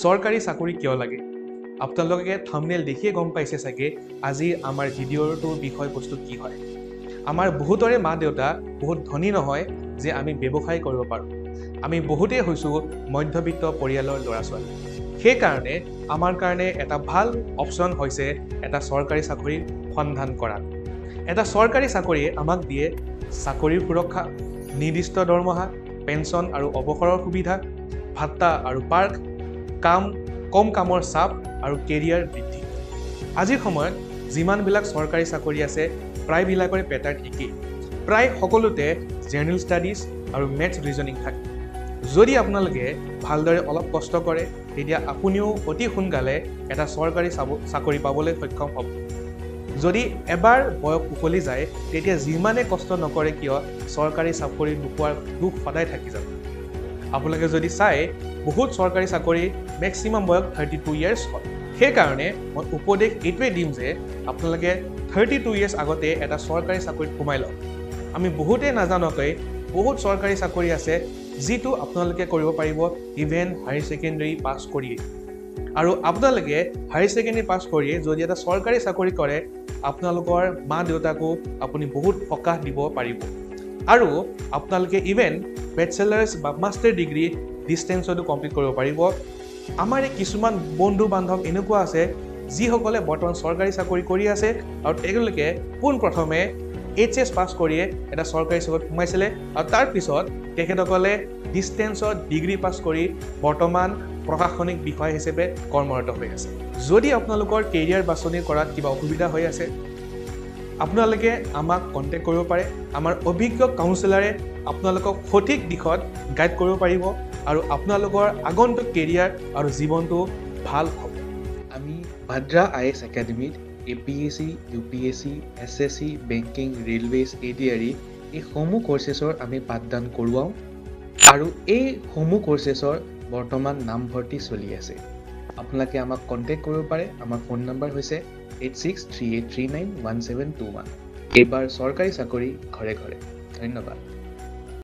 চৰকাৰী চাকৰি কিয় লাগে? আপোনালোকে থাম্বনেইল দেখিয়ে গম পাইছে চাগে আজি আমাৰ ভিডিঅ'টোৰ বিষয়বস্তু কি হয়। আমাৰ বহুতৰে মা দেউতা বহুত ধনী নহয় যে আমি ব্যৱসায় কৰিব পাৰোঁ। আমি বহুতেই হৈছোঁ মধ্যবিত্ত পৰিয়ালৰ ল'ৰা ছোৱালী। সেইকাৰণে আমাৰ কাৰণে এটা ভাল অপশ্যন হৈছে এটা চৰকাৰী চাকৰিৰ সন্ধান কৰা। এটা চৰকাৰী চাকৰিয়ে আমাক দিয়ে চাকৰিৰ সুৰক্ষা, নিৰ্দিষ্ট দৰমহা, পেঞ্চন আৰু অৱসৰৰ সুবিধা, ভাত্তা আৰু পাৰ্ক, কম কামৰ চাপ আৰু কেৰিয়াৰ বৃদ্ধি। আজিৰ সময়ত যিমানবিলাক চৰকাৰী চাকৰি আছে প্ৰায়বিলাকৰে পেটাৰ্ণ একেই। প্ৰায় সকলোতে জেনেৰেল ষ্টাডিজ আৰু মেথছ ৰিজনিং থাকে। যদি আপোনালোকে ভালদৰে অলপ কষ্ট কৰে তেতিয়া আপুনিও অতি সোনকালে এটা চৰকাৰী চাকৰি পাবলৈ সক্ষম হ'ব। যদি এবাৰ বয়স উকলি যায় তেতিয়া যিমানে কষ্ট নকৰে কিয় চৰকাৰী চাকৰি নোপোৱাৰ দুখ সদায় থাকি যাব। আপোনালোকে যদি চাই বহুত চৰকাৰী চাকৰি মেক্সিমাম বয়স 32 ইয়াৰ্ছ হয়। সেইকাৰণে মই উপদেশ এইটোৱে দিম যে আপোনালোকে 32 ইয়াৰ্ছ আগতে এটা চৰকাৰী চাকৰিত সোমাই লওক। আমি বহুতেই নাজানকৈ বহুত চৰকাৰী চাকৰি আছে যিটো আপোনালোকে কৰিব পাৰিব ইভেন হায়াৰ ছেকেণ্ডেৰী পাছ কৰিয়েই। আৰু আপোনালোকে হায়াৰ ছেকেণ্ডেৰী পাছ কৰিয়ে যদি এটা চৰকাৰী চাকৰি কৰে আপোনালোকৰ মা দেউতাকো আপুনি বহুত সকাহ দিব পাৰিব। আৰু আপোনালোকে ইভেন বেচেলাৰ্ছ বা মাষ্টাৰ ডিগ্ৰী ডিষ্টেঞ্চতো কমপ্লিট কৰিব পাৰিব। আমাৰ কিছুমান বন্ধু বান্ধৱ এনেকুৱা আছে যিসকলে বৰ্তমান চৰকাৰী চাকৰি কৰি আছে আৰু তেওঁলোকে পোনপ্ৰথমে HS পাছ কৰিয়ে এটা চৰকাৰী চাকৰিত সোমাইছিলে আৰু তাৰপিছত তেখেতসকলে ডিষ্টেঞ্চত ডিগ্ৰী পাছ কৰি বৰ্তমান প্ৰশাসনিক বিষয়া হিচাপে কৰ্মৰত হৈ আছে। যদি আপোনালোকৰ কেৰিয়াৰ বাছনি কৰাত কিবা অসুবিধা হৈ আছে আপোনালোকে আমাক কণ্টেক্ট কৰিব পাৰে। আমাৰ অভিজ্ঞ কাউন্সিলাৰে আপোনালোকক সঠিক দিশত গাইড কৰিব পাৰিব আৰু আপোনালোকৰ আগন্তুক কেৰিয়াৰ আৰু জীৱনটো ভাল হ'ব। আমি ভাদ্ৰা IAS একাডেমীত APSC, UPSC, SSC, banking, railways, ADRE এই সমূহ কৰ্চেছৰ আমি পাঠদান কৰোৱাওঁ আৰু এই সমূহ কৰ্চেছৰ বৰ্তমান নামভৰ্তি চলি আছে। আপোনালোকে আমাক কণ্টেক্ট কৰিব পাৰে। আমাৰ ফোন নম্বৰ হৈছে 8638391721। এইবাৰ চৰকাৰী চাকৰি ঘৰে ঘৰে। ধন্যবাদ।